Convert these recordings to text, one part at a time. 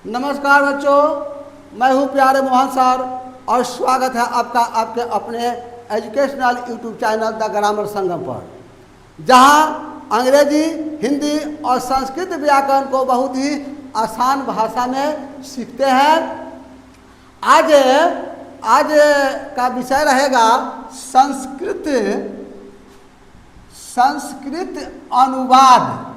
नमस्कार बच्चों, मैं हूं प्यारे मोहन सर और स्वागत है आपका आपके अपने educational YouTube channel the grammar Sangam पर, जहां अंग्रेजी, हिंदी और संस्कृत व्याकरण को बहुत ही आसान भाषा में सीखते हैं। आज आज का विषय रहेगा संस्कृत अनुवाद,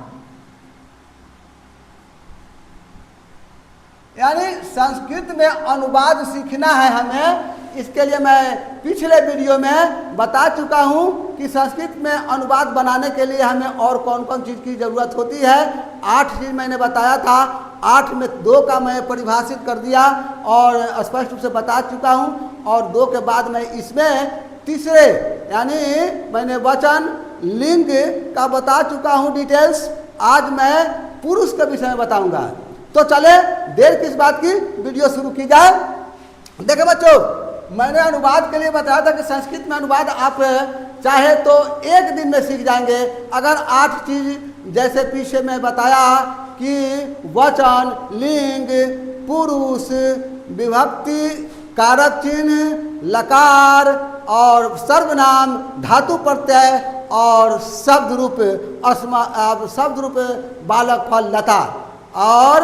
यानी संस्कृत में अनुवाद सीखना है हमें। इसके लिए मैं पिछले वीडियो में बता चुका हूं कि संस्कृत में अनुवाद बनाने के लिए हमें और कौन कौन चीज़ की ज़रूरत होती है। 8 चीज़ मैंने बताया था, 8 में 2 का मैं परिभाषित कर दिया और स्पष्ट रूप से बता चुका हूं, और 2 के बाद मैं इसमें तीसरे यानी मैंने वचन लिंग का बता चुका हूं डिटेल्स। आज मैं पुरुष के विषय में बताऊंगा। तो चले देर किस बात की, वीडियो शुरू की जाए। देखो बच्चों, मैंने अनुवाद के लिए बताया था कि संस्कृत में अनुवाद आप चाहे तो 1 दिन में सीख जाएंगे अगर 8 चीज जैसे पीछे में बताया कि वचन, लिंग, पुरुष, विभक्ति, कारक चिन्ह, लकार और सर्वनाम, धातु प्रत्यय और शब्द रूप बालक, फल, लता और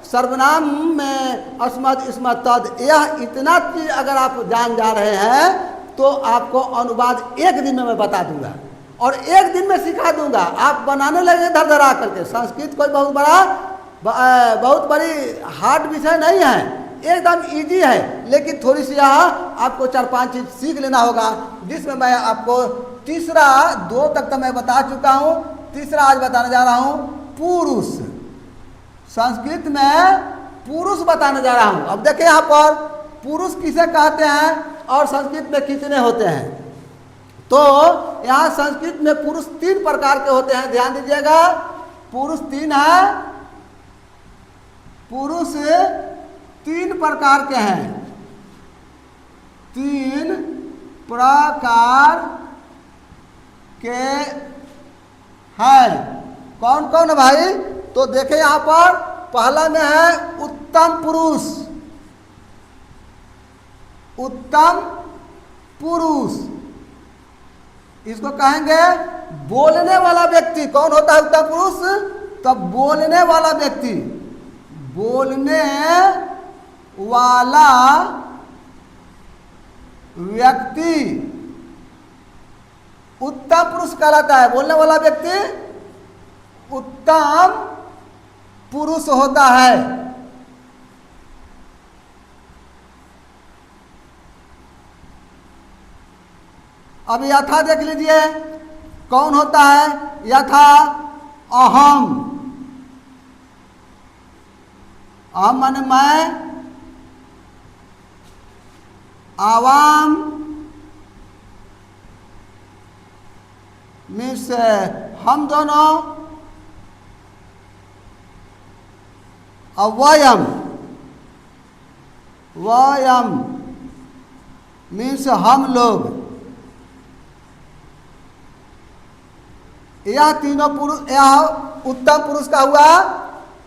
सर्वनाम में अस्मद, स्मद, तद। यह इतना चीज अगर आप जान जा रहे हैं तो आपको अनुवाद 1 दिन में मैं बता दूंगा और 1 दिन में सिखा दूंगा। आप बनाने लगे धर धरा करके। संस्कृत कोई बहुत बड़ी हार्ड विषय नहीं है, एकदम इजी है, लेकिन थोड़ी सी यहाँ आपको 4-5 चीज सीख लेना होगा, जिसमें मैं आपको तीसरा 2 तक तो मैं बता चुका हूँ, तीसरा आज बताने जा रहा हूँ पुरुष। संस्कृत में पुरुष बताने जा रहा हूं। अब देखिए यहाँ पर पुरुष किसे कहते हैं और संस्कृत में कितने होते हैं। तो यहाँ संस्कृत में पुरुष 3 प्रकार के होते हैं, ध्यान दीजिएगा। पुरुष 3 है, पुरुष 3 प्रकार के हैं, 3 प्रकार के हैं। कौन कौन है भाई? तो देखें यहां पर पहला में है उत्तम पुरुष। उत्तम पुरुष इसको कहेंगे बोलने वाला व्यक्ति। कौन होता है उत्तम पुरुष? तो बोलने वाला व्यक्ति, बोलने वाला व्यक्ति उत्तम पुरुष कहलाता है। बोलने वाला व्यक्ति उत्तम पुरुष होता है। अब यथा देख लीजिए कौन होता है। यथा अहम, अहम माने मैं, आवाम मीन्स हम दोनों, वयम, वयम मीन्स हम लोग। यह तीनों पुरुष, यह उत्तम पुरुष का हुआ।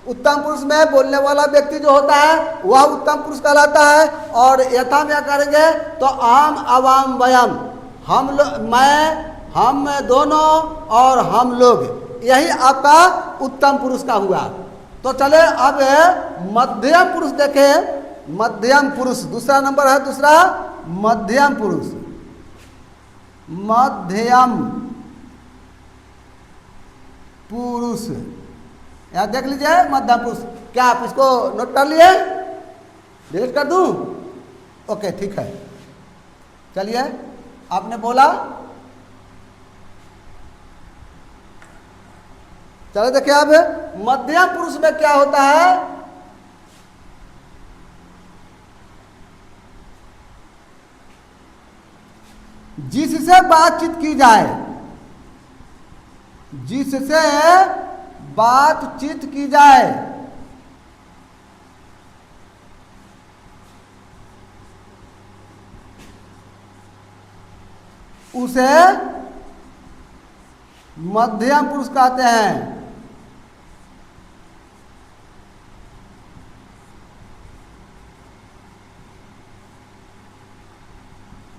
उत्तम पुरुष में बोलने वाला व्यक्ति जो होता है वह उत्तम पुरुष कहलाता है। और यथा में करेंगे तो आम, अवाम, वयम, हम लोग, मैं, हम दोनों और हम लोग, यही आपका उत्तम पुरुष का हुआ। तो चले अब मध्यम पुरुष देखें। मध्यम पुरुष दूसरा नंबर है, दूसरा मध्यम पुरुष। मध्यम पुरुष यहां देख लीजिए मध्यम पुरुष। क्या आप इसको नोट कर लिए? डिलीट कर दूं? ओके ठीक है। चलिए आपने बोला, चलो देखिए अब मध्यम पुरुष में क्या होता है। जिससे बातचीत की जाए, जिससे बातचीत की जाए, उसे मध्यम पुरुष कहते हैं।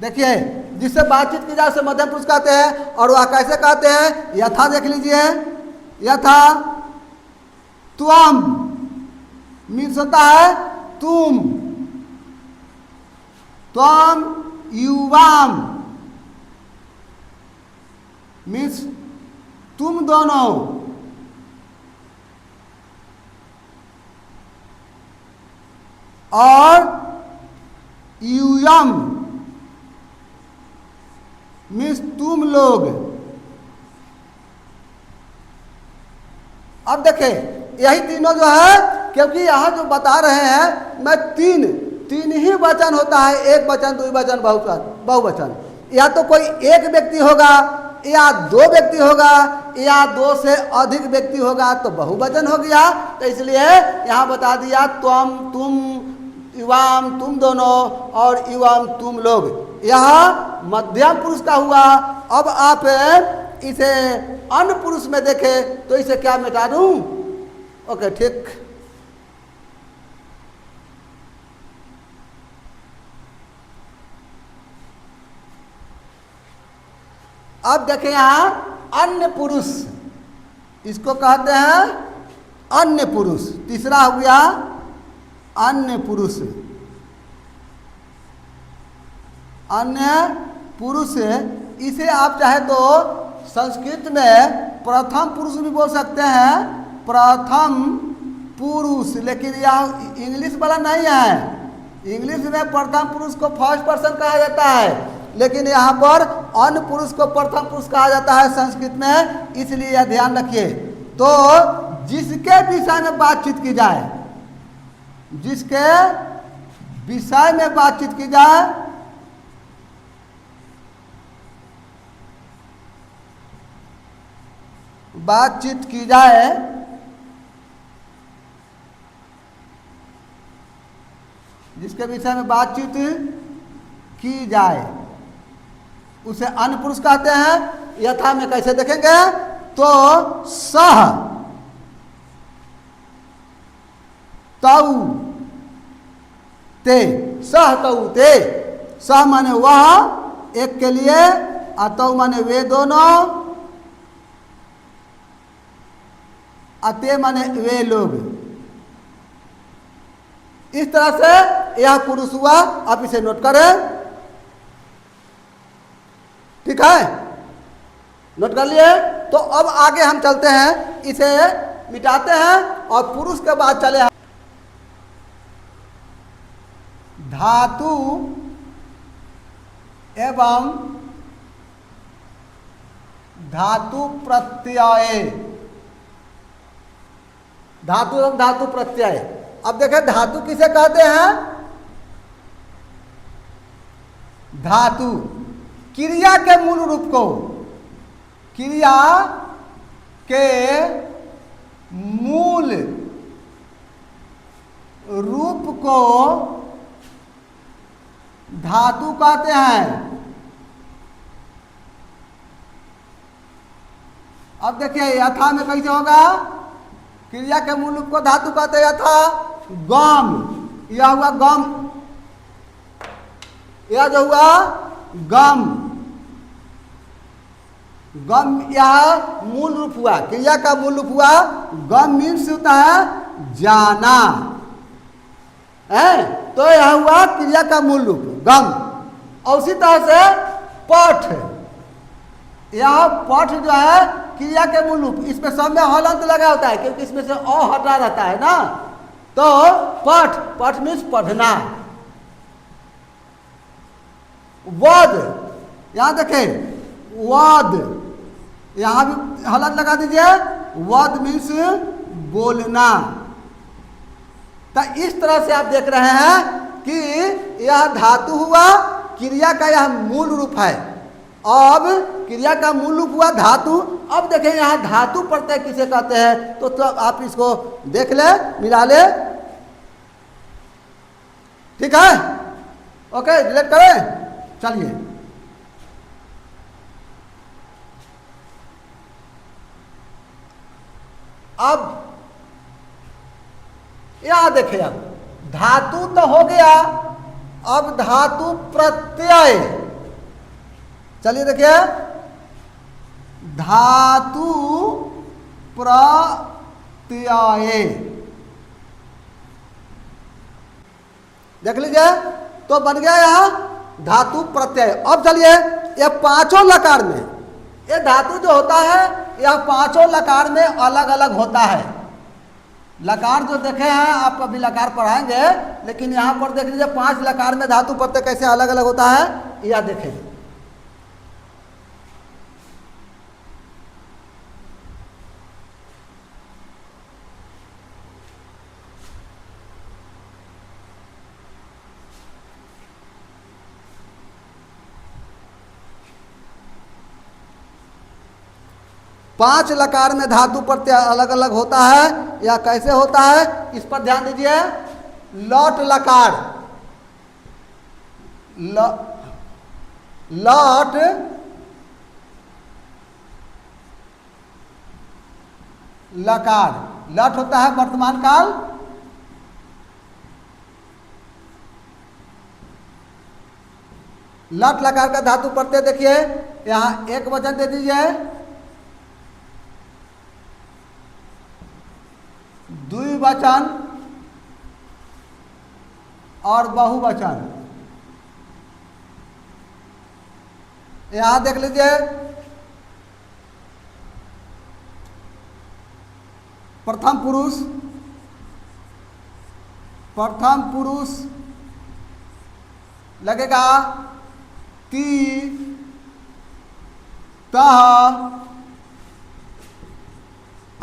देखिए, जिससे बातचीत की जाए उसे मध्यम पुरुष कहते हैं। और वह कैसे कहते हैं? यथा देख लीजिए, यथा त्वम मीन्स होता है तुम, त्वम युवाम मीन्स तुम दोनों, और यूयम मीन्स तुम लोग। अब देखें, यही तीनों जो है, क्योंकि यहाँ जो बता रहे हैं मैं तीन ही वचन होता है, एक वचन, द्विवचन, बहुवचन। या तो कोई एक व्यक्ति होगा, या दो व्यक्ति होगा, या दो से अधिक व्यक्ति होगा, तो बहुवचन हो गया। तो इसलिए यहाँ बता दिया त्वम तुम, युवाम तुम दोनों, और युवाम तुम लोग। यह मध्यम पुरुष का हुआ। अब आप इसे अन्य पुरुष में देखें तो इसे क्या मिटा दूं? ओके, ठीक। अब देखें यहां अन्य पुरुष, इसको कहते हैं अन्य पुरुष। तीसरा हो गया अन्य पुरुष। अन्य पुरुष, इसे आप चाहे तो संस्कृत में प्रथम पुरुष भी बोल सकते हैं, प्रथम पुरुष। लेकिन यह इंग्लिश वाला नहीं है। इंग्लिश में प्रथम पुरुष को फर्स्ट पर्सन कहा जाता है, लेकिन यहाँ पर अन्य पुरुष को प्रथम पुरुष कहा जाता है संस्कृत में। इसलिए यह ध्यान रखिए। तो जिसके विषय में बातचीत की जाए, जिसके विषय में बातचीत की जाए, जिसके विषय में बातचीत की जाए उसे अन्य पुरुष कहते हैं। यथा में कैसे देखेंगे? तो सह, तऊ ते, सह तऊ ते। सह माने वह एक के लिए, अतऊ माने वे दोनों, अते माने वे लोग। इस तरह से यह पुरुष हुआ। आप इसे नोट करें, ठीक है? नोट कर लिए? तो अब आगे हम चलते हैं, इसे मिटाते हैं और पुरुष के बाद चले हैं धातु एवं धातु प्रत्यय। धातु एवं धातु प्रत्यय। अब देखें, धातु किसे कहते हैं? धातु क्रिया के मूल रूप को, क्रिया के मूल रूप को धातु कहते हैं। अब देखिए, यथा में कैसे होगा? क्रिया के मूल रूप को धातु कहते हैं। यथा गम, यह हुआ गम, यह जो हुआ गम, गम यह मूल रूप हुआ, क्रिया का मूल रूप हुआ। गम मीन्स होता है जाना, है? तो यह हुआ क्रिया का मूल रूप गम। और उसी तरह से पठ, यह पठ जो है क्रिया के मूल रूप। इसमें सब में हलंत लगा होता है, क्योंकि इसमें से अ हटा रहता है ना। तो पठ, पठ मीन्स पढ़ना। वद, यहां देखें वद, यहां भी हलंत लगा दीजिए। वद मीन्स बोलना। तो इस तरह से आप देख रहे हैं कि यह धातु हुआ, क्रिया का यह मूल रूप है। अब क्रिया का मूल रूप हुआ धातु। अब देखें यहाँ धातु प्रत्यय किसे कहते हैं, तो आप इसको देख ले, मिला ले, ठीक है? ओके, डिलीट करें। चलिए, अब यहां देखिए, अब धातु तो हो गया। अब धातु प्रत्यय, चलिए देखिए, धातु प्रत्यय, देख लीजिए तो बन गया यहां धातु प्रत्यय। अब चलिए ये पांचों लकार में, ये धातु जो होता है यह पांचों लकार में अलग अलग होता है। लकार जो देखे हैं आप अभी लकार पढ़ाएंगे, लेकिन यहां पर देख लीजिए 5 लकार में धातु प्रत्यय कैसे अलग अलग होता है, यह देखें। पांच लकार में धातु प्रत्यय अलग अलग होता है, या कैसे होता है इस पर ध्यान दीजिए। लट लकार, लट लकार, लट होता है वर्तमान काल, लट लकार का धातु प्रत्यय देखिए, यहां एक वचन दे दीजिए, द्विवचन और बहुवचन। यहां देख लीजिए, प्रथम पुरुष, प्रथम पुरुष लगेगा ती, तह,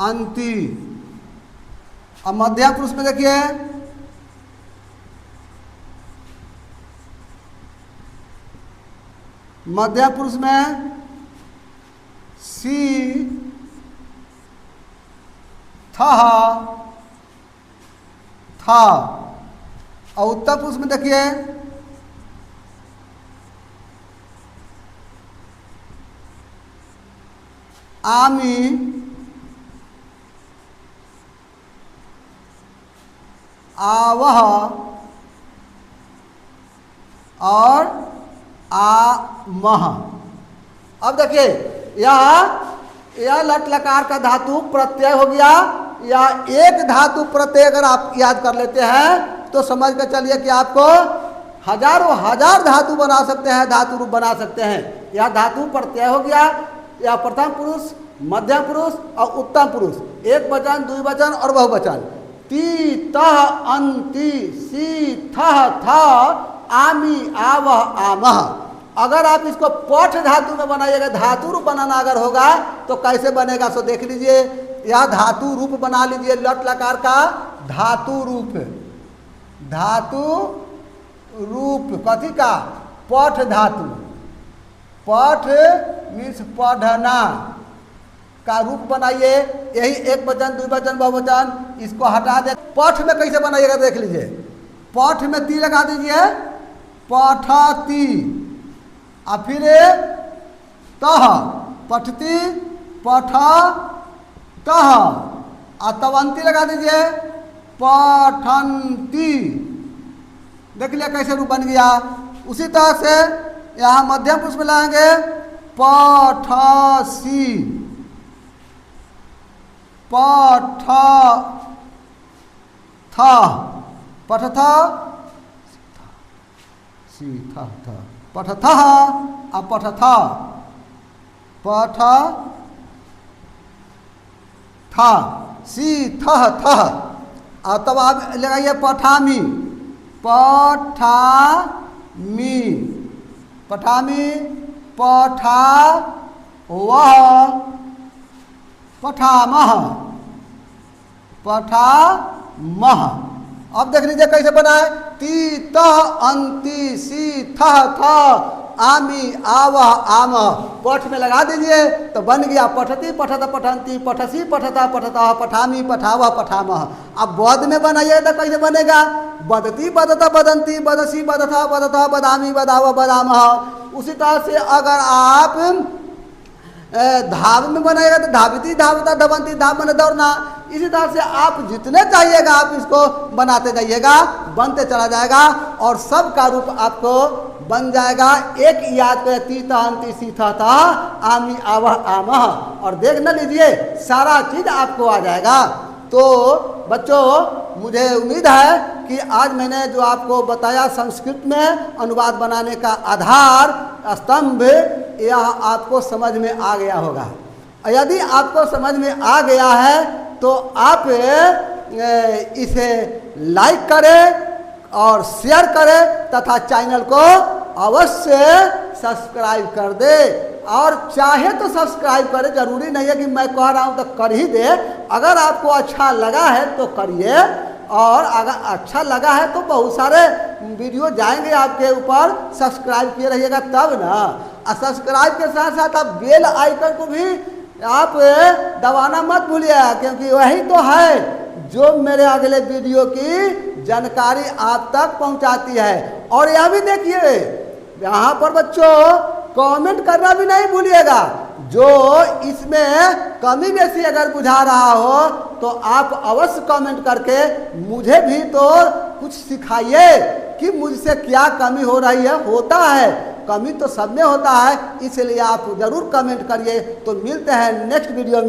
अंति। अब मध्यम पुरुष में देखिए, मध्यम पुरुष में सी, थह, था। और उत्तर पुरुष में देखिए, आमी, आवह और आमह। अब देखिए यह लट लकार का धातु प्रत्यय हो गया, या एक धातु प्रत्यय अगर आप याद कर लेते हैं तो समझ कर चलिए कि आपको हजारों हजार धातु बना सकते हैं, धातु रूप बना सकते हैं। यह धातु प्रत्यय हो गया, या प्रथम पुरुष, मध्यम पुरुष और उत्तम पुरुष, एक वचन, द्विवचन और बहुवचन। ती, तह, अंति, सी, थह, था, आमी, आवह, आमह। अगर आप इसको पठ धातु में बनाइएगा, धातु रूप बनाना अगर होगा तो कैसे बनेगा सो देख लीजिए। यह धातु रूप बना लीजिए, लट लकार का धातु रूप, धातु रूप कथी का, पठ धातु। पठ मीन्स पढ़ना का रूप बनाइए, यही एक वचन, द्विवचन, बहुवचन, इसको हटा दे। पठ में कैसे बनाइएगा देख लीजिए, पठ में ती लगा दीजिए, पठती, और फिर तह, पठती, पठ, तह, और तवंती लगा दीजिए, पठंती। देख लिया कैसे रूप बन गया। उसी तरह से यहाँ मध्यम पुरुष में लाएंगे, पठसी, पठ था, पठ था, सी था, पठ था, और पठ था, पठ था, सी थह थह। और तब आप लगाइए पठामी, पठामी, पठामी, पठा वह, पठामह, पठामह। अब देख लीजिए कैसे बना है, ती, तह, अंति, सी, थह, थ, आमी, आवह, आमह। पठ में लगा दीजिए तो बन गया पठती, पठत, पठंती, पठसी, पठता, पठता, पठामी, पठावह, पठामह। अब बद में बनाइए तो कैसे बनेगा, बदती, बदता, बदंती, बदसी, बदथा, बदथा, बदामी, बदावह, बदामह। उसी तरह से अगर आप धाव में बनाएगा तो धाविती, धावता, धवंती, धाव मैंने दौड़ना। इसी तरह से आप जितने चाहिएगा आप इसको बनाते जाइएगा, बनते चला जाएगा और सब का रूप आपको बन जाएगा एक याद पे तीता अंति सीता था आमी आवह आमह, और देख न लीजिए सारा चीज आपको आ जाएगा। तो बच्चों मुझे उम्मीद है कि आज मैंने जो आपको बताया संस्कृत में अनुवाद बनाने का आधार स्तंभ, यह आपको समझ में आ गया होगा। यदि आपको समझ में आ गया है तो आप इसे लाइक करें और शेयर करें तथा चैनल को अवश्य सब्सक्राइब कर दे। और चाहे तो सब्सक्राइब करें, जरूरी नहीं है कि मैं कह रहा हूं तो कर ही दे। अगर आपको अच्छा लगा है तो करिए, और अगर अच्छा लगा है तो बहुत सारे वीडियो जाएंगे आपके ऊपर, सब्सक्राइब किए रहिएगा तब ना। और सब्सक्राइब के साथ साथ आप बेल आइकन को भी आप दबाना मत भूलिएगा, क्योंकि वही तो है जो मेरे अगले वीडियो की जानकारी आप तक पहुंचाती है। और यह भी देखिए यहाँ पर बच्चों कमेंट करना भी नहीं भूलिएगा। जो इसमें कमी बेसी अगर बुझा रहा हो तो आप अवश्य कमेंट करके मुझे भी तो कुछ सिखाइए कि मुझसे क्या कमी हो रही है। होता है, कमी तो सब में होता है, इसलिए आप जरूर कमेंट करिए। तो मिलते हैं नेक्स्ट वीडियो में।